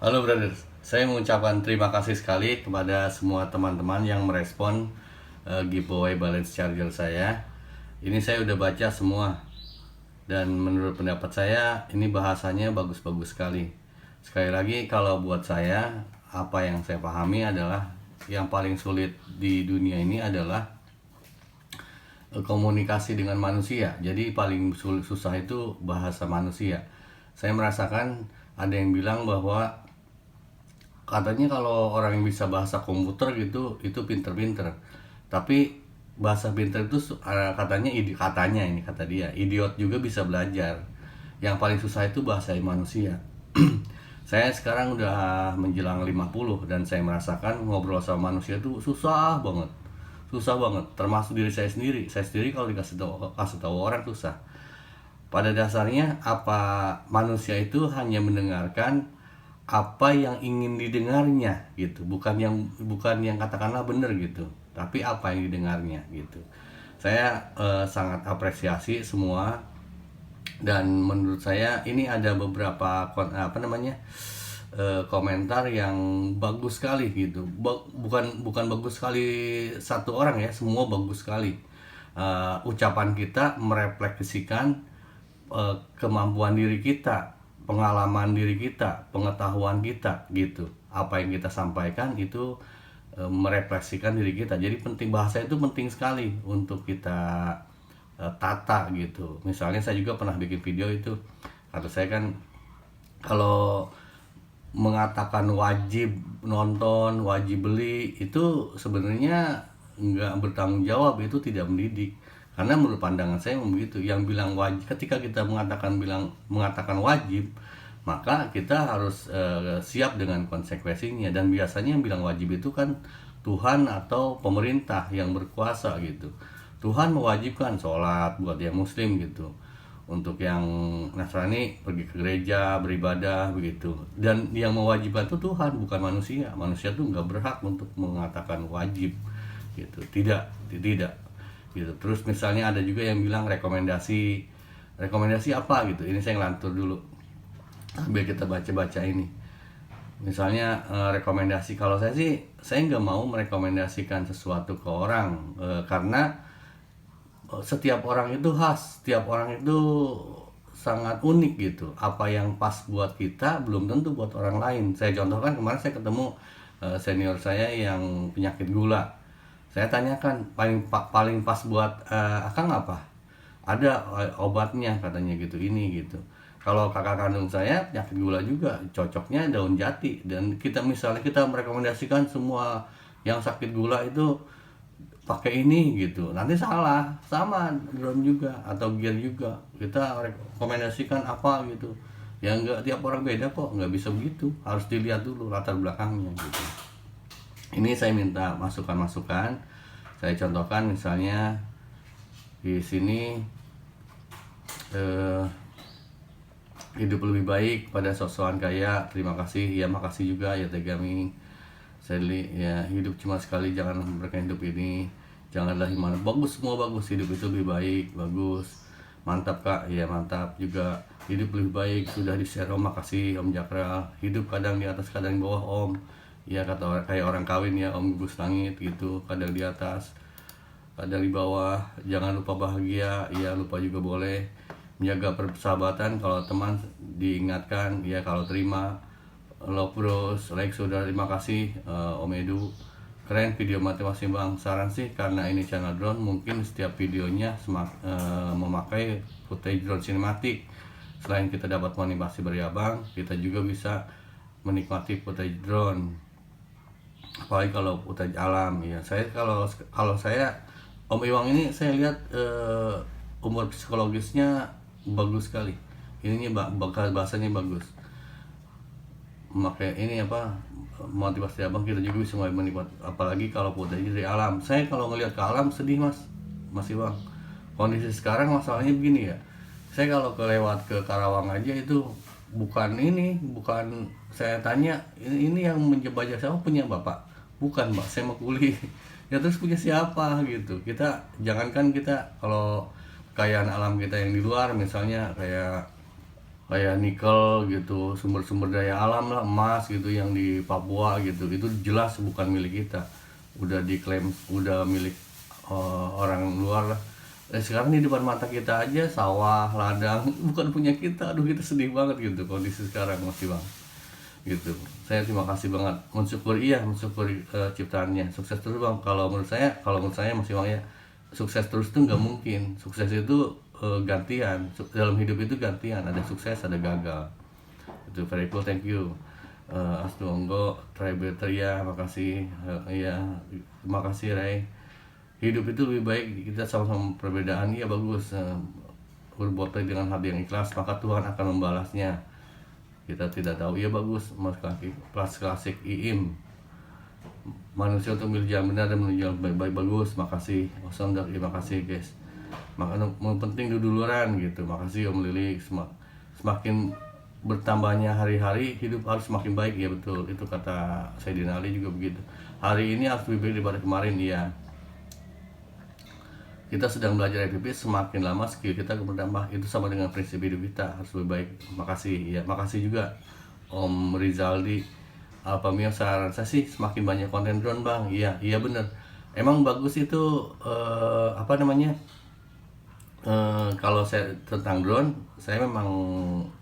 Halo brothers, saya mengucapkan terima kasih sekali kepada semua teman-teman yang merespon giveaway balance charger saya. Ini saya udah baca semua dan menurut pendapat saya ini bahasanya bagus-bagus sekali. Sekali lagi kalau buat saya, apa yang saya pahami adalah yang paling sulit di dunia ini adalah komunikasi dengan manusia. Jadi paling susah itu bahasa manusia. Saya merasakan ada yang bilang bahwa katanya kalau orang yang bisa bahasa komputer gitu itu pinter-pinter, tapi bahasa pinter itu katanya ini kata dia idiot juga bisa belajar. Yang paling susah itu bahasa manusia. Saya sekarang udah menjelang 50 dan saya merasakan ngobrol sama manusia itu susah banget, susah banget, termasuk diri saya sendiri kalau kasih tahu orang susah. Pada dasarnya apa, manusia itu hanya mendengarkan apa yang ingin didengarnya gitu, bukan yang katakanlah benar gitu, tapi apa yang didengarnya gitu. Saya sangat apresiasi semua, dan menurut saya ini ada beberapa komentar yang bagus sekali gitu. Bukan bagus sekali satu orang ya, semua bagus sekali. Ucapan kita merefleksikan kemampuan diri kita, pengalaman diri kita, pengetahuan kita gitu. Apa yang kita sampaikan itu merefleksikan diri kita. Jadi bahasa itu penting sekali untuk kita tata gitu. Misalnya saya juga pernah bikin video itu, kata saya kan kalau mengatakan wajib nonton, wajib beli itu sebenarnya nggak bertanggung jawab, itu tidak mendidik. Karena menurut pandangan saya begitu. Yang bilang wajib, ketika kita mengatakan wajib, maka kita harus siap dengan konsekuensinya. Dan biasanya yang bilang wajib itu kan Tuhan atau pemerintah yang berkuasa gitu. Tuhan mewajibkan sholat buat yang muslim gitu, untuk yang Nasrani pergi ke gereja beribadah begitu. Dan yang mewajibkan itu Tuhan, bukan manusia. Manusia tuh nggak berhak untuk mengatakan wajib gitu, tidak gitu. Terus misalnya ada juga yang bilang rekomendasi apa gitu. Ini saya ngelantur dulu sambil kita baca ini. Misalnya rekomendasi, kalau saya nggak mau merekomendasikan sesuatu ke orang, karena setiap orang itu khas, setiap orang itu sangat unik gitu. Apa yang pas buat kita belum tentu buat orang lain. Saya contohkan, kemarin saya ketemu senior saya yang penyakit gula. Saya tanyakan paling pas buat Akang apa? Ada obatnya katanya gitu, ini gitu. Kalau kakak kandung saya penyakit gula juga, cocoknya daun jati. Dan misalnya kita merekomendasikan semua yang sakit gula itu pakai ini gitu, nanti salah. Sama drone juga atau gear juga, kita rekomendasikan apa gitu, ya nggak, tiap orang beda kok, nggak bisa begitu, harus dilihat dulu latar belakangnya gitu. Ini saya minta masukan. Saya contohkan misalnya di sini, hidup lebih baik pada sosokan kaya. Terima kasih ya, makasih juga ya Tegami. Ya, hidup cuma sekali, jangan memberikan hidup ini, janganlah gimana. Bagus, semua bagus. Hidup itu lebih baik, bagus. Mantap Kak, ya mantap juga. Hidup lebih baik, sudah di share Om, makasih Om Jakra. Hidup kadang di atas, kadang di bawah Om. Ya kata kayak orang kawin ya, Om Gus Langit gitu, kadang di atas, kadang di bawah. Jangan lupa bahagia, ya lupa juga boleh. Menjaga persahabatan, kalau teman diingatkan, ya kalau terima. Love bros, like sudah, terima kasih Om Edu. Keren video motivasi Bang. Saran sih, karena ini channel drone, mungkin setiap videonya memakai footage drone sinematik. Selain kita dapat motivasi dari Abang, kita juga bisa menikmati footage drone, apalagi kalau footage alam ya. Kalau saya Om Iwang ini saya lihat umur psikologisnya bagus sekali. Ininya bahasanya bagus, memakai ini motivasi Abang, kita juga bisa menikmati, apalagi kalau footage dari alam. Saya kalau ngelihat ke alam sedih Mas Iwang. Kondisi sekarang masalahnya begini ya, saya kalau kelewat ke Karawang aja itu, bukan saya tanya ini yang menjebajak siapa, punya Bapak? Bukan Mbak, saya mau kuliah. Ya terus punya siapa gitu. Kita jangankan kita, kalau kekayaan alam kita yang di luar, misalnya kayak kayak nikel gitu, sumber-sumber daya alam lah, emas gitu yang di Papua gitu, itu jelas bukan milik kita, udah diklaim udah milik orang luar lah. Sekarang di depan mata kita aja sawah ladang bukan punya kita. Aduh, kita sedih banget gitu kondisi sekarang Mas Bang gitu. Saya terima kasih banget, mensyukuri ciptaannya. Sukses terus Bang. Kalau menurut saya Mas Bang ya, sukses terus itu nggak mungkin. Sukses itu gantian. Dalam hidup itu gantian, ada sukses ada gagal. Itu very cool, thank you. Astunggo Tribeteria, makasih. Ya, terima kasih Ray. Hidup itu lebih baik kita sama-sama perbedaan, ya bagus. Berbuat baik dengan hati yang ikhlas, maka Tuhan akan membalasnya. Kita tidak tahu, ya bagus. Mas klasik IIM, manusia untuk memilih jalan benar dan menuju jalan baik-baik, bagus. Makasih Osong, terima kasih guys. Makanya yang penting duluran gitu. Makasih Om Lili. Semakin bertambahnya hari-hari, hidup harus semakin baik, ya betul. Itu kata Sayyidina Ali juga begitu. Hari ini harus lebih baik daripada kemarin, ya. Kita sedang belajar FPP, semakin lama skill kita bertambah. Itu sama dengan prinsip hidup kita, harus lebih baik. Makasih ya, makasih juga Om Rizaldi. Alpamio, saran saya sih semakin banyak konten drone Bang. Iya, iya bener. Emang bagus itu apa namanya? Kalau saya tentang drone, saya memang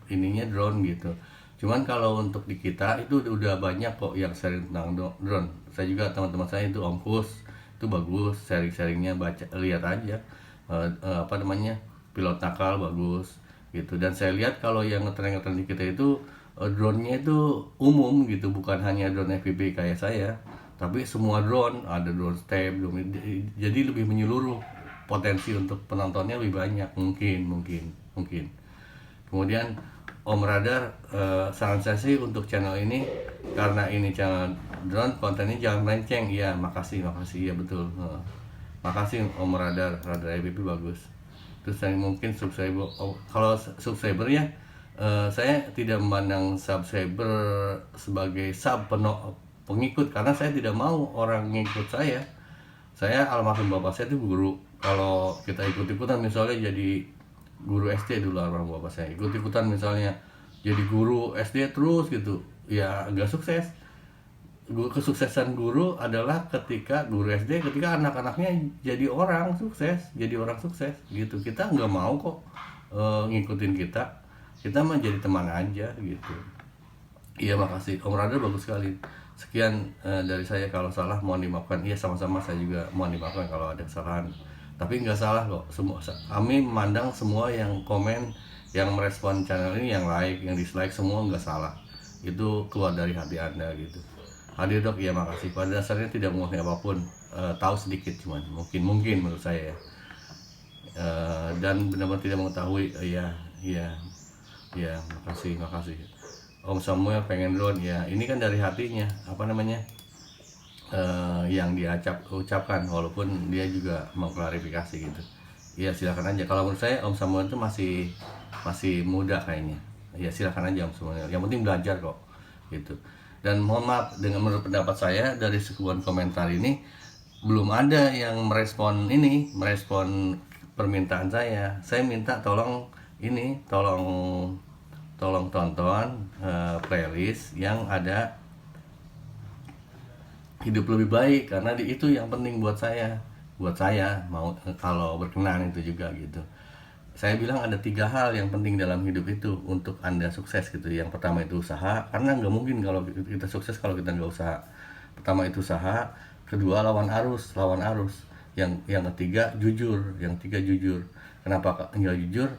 ininya drone gitu. Cuman kalau untuk di kita itu udah banyak kok yang sharing tentang drone. Saya juga, teman-teman saya itu Om Kus, itu bagus sharing-sharingnya, baca lihat aja apa namanya, pilot nakal bagus gitu. Dan saya lihat kalau yang ngetren di kita itu drone-nya itu umum gitu, bukan hanya drone FPV kayak saya, tapi semua drone, ada drone step, jadi lebih menyeluruh, potensi untuk penontonnya lebih banyak, mungkin. Kemudian Om Radar, saran saya sih untuk channel ini, karena ini channel drone, kontennya jangan melenceng. Iya, makasih, iya betul. Makasih Om Radar IPP bagus. Terus saya mungkin subscriber, kalau subscriber ya, saya tidak memandang subscriber sebagai pengikut, karena saya tidak mau orang ngikut saya. Saya, almarhum bapak saya itu guru. Kalau kita ikut-ikutan misalnya jadi guru SD dulu, almarhum bapak saya ikut-ikutan misalnya jadi guru SD terus gitu, ya nggak sukses. Kesuksesan guru adalah ketika guru SD, ketika anak-anaknya jadi orang sukses gitu. Kita nggak mau kok ngikutin kita mah jadi teman aja gitu. Iya, makasih Om Radar, bagus sekali. Sekian dari saya, kalau salah mohon dimaafkan. Iya, sama-sama, saya juga mohon dimaafkan kalau ada kesalahan. Tapi nggak salah kok, kami memandang semua yang komen, yang merespon channel ini, yang like, yang dislike, semua nggak salah. Itu keluar dari hati Anda gitu. Hadir Dok, ya makasih. Pada dasarnya tidak menguasai apapun, tahu sedikit cuman, mungkin menurut saya ya. Dan benar-benar tidak mengetahui, ya makasih. Om Samuel pengen drone, ya ini kan dari hatinya, apa namanya, yang dia ucapkan, walaupun dia juga mengklarifikasi gitu. Ya silakan aja. Kalau menurut saya Om Samuel itu masih muda kayaknya. Ya silakan aja Om Samuel. Yang penting belajar kok gitu. Dan mohon maaf, dengan menurut pendapat saya dari sekian komentar ini belum ada yang merespon permintaan saya. Saya minta tolong tonton playlist yang ada hidup lebih baik, karena itu yang penting buat saya mau, kalau berkenan itu juga gitu. Saya bilang ada 3 hal yang penting dalam hidup itu untuk Anda sukses gitu. Yang pertama itu usaha, karena nggak mungkin kalau kita sukses kalau kita nggak usaha. Pertama itu usaha, kedua lawan arus, yang ketiga jujur. Kenapa nggak jujur?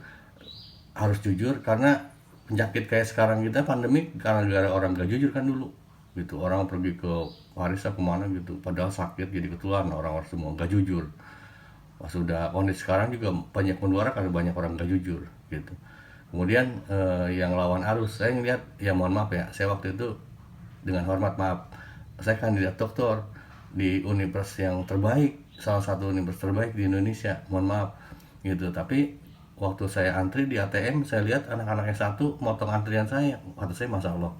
Harus jujur karena penyakit kayak sekarang kita pandemi, karena gara orang nggak jujur kan dulu gitu. Orang pergi ke Paris kemana gitu, padahal sakit, jadi ketularan orang semua nggak jujur. Pas sudah kondisi sekarang juga banyak penularan karena banyak orang nggak jujur gitu. Kemudian yang lawan arus, saya ngeliat, ya mohon maaf ya, saya waktu itu dengan hormat maaf, saya kandidat doktor di universitas yang terbaik, salah satu universitas terbaik di Indonesia, mohon maaf gitu. Tapi waktu saya antri di ATM, saya lihat anak-anak S1 motong antrian saya. Kata saya, Masya Allah,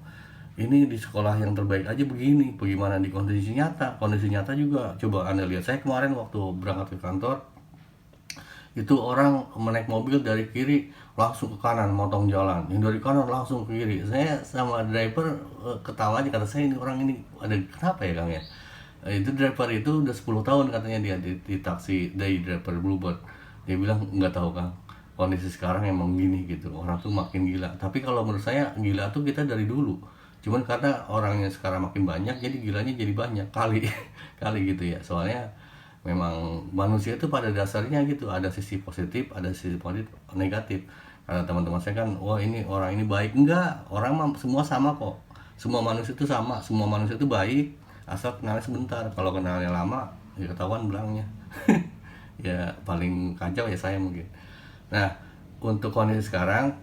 ini di sekolah yang terbaik aja begini, bagaimana di kondisi nyata juga. Coba Anda lihat, saya kemarin waktu berangkat ke kantor, itu orang menaik mobil dari kiri langsung ke kanan motong jalan, yang dari kanan langsung ke kiri. Saya sama driver ketawa aja, kata saya ini orang ini ada kenapa ya Kang ya. Itu driver itu udah 10 tahun katanya dia di taksi, dari driver Bluebird. Dia bilang nggak tahu Kang, kondisi sekarang emang gini gitu, orang tuh makin gila. Tapi kalau menurut saya gila tuh kita dari dulu, cuman karena orangnya sekarang makin banyak jadi gilanya jadi banyak kali kali gitu ya. Soalnya memang manusia itu pada dasarnya gitu, ada sisi positif ada sisi positif negatif. Karena teman-teman saya kan, wah ini orang ini baik, enggak, orang semua sama kok, semua manusia itu sama, semua manusia itu baik asal kenalnya sebentar. Kalau kenalnya lama ya ketahuan belangnya. Ya paling kacau ya saya mungkin. Nah, untuk kondisi sekarang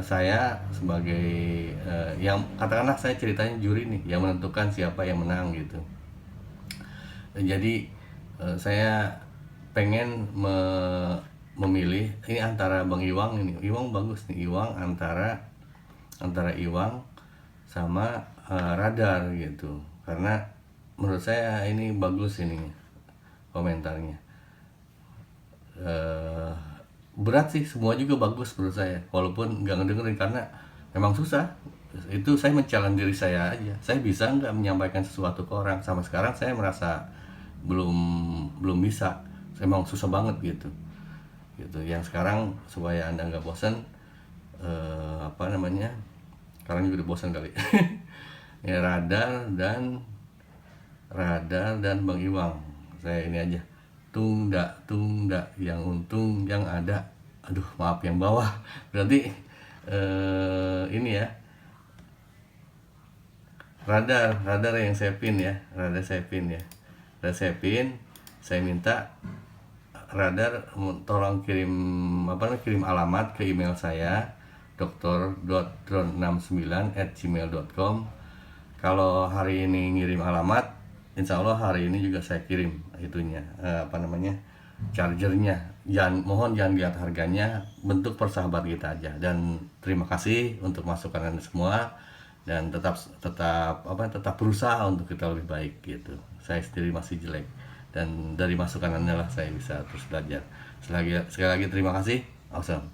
saya sebagai yang katakanlah saya ceritanya juri nih yang menentukan siapa yang menang gitu. Jadi saya pengen memilih ini antara Bang Iwang, ini Iwang bagus nih, Iwang antara Iwang sama Radar gitu. Karena menurut saya ini bagus ini komentarnya. Berat sih, semua juga bagus menurut saya, walaupun nggak ngedengerin karena memang susah. Itu saya men-challenge diri saya aja, saya bisa nggak menyampaikan sesuatu ke orang. Sama sekarang saya merasa belum belum bisa, memang susah banget gitu. Yang sekarang supaya anda nggak bosan, apa namanya, sekarang juga udah bosan kali. Ya, Radar dan Bang Iwang, saya ini aja, tunda yang untung yang ada. Aduh maaf yang bawah, berarti ini ya, radar yang saya pin ya, radar saya pin. Saya minta Radar tolong kirim alamat ke email saya, dr.drone69@gmail.com. Kalau hari ini ngirim alamat, insya Allah hari ini juga saya kirim itunya, chargernya. Mohon jangan lihat harganya, bentuk persahabat kita aja. Dan terima kasih untuk masukan Anda semua, dan tetap berusaha untuk kita lebih baik gitu. Saya sendiri masih jelek, dan dari masukan Anda lah saya bisa terus belajar. Sekali lagi terima kasih. Awesome.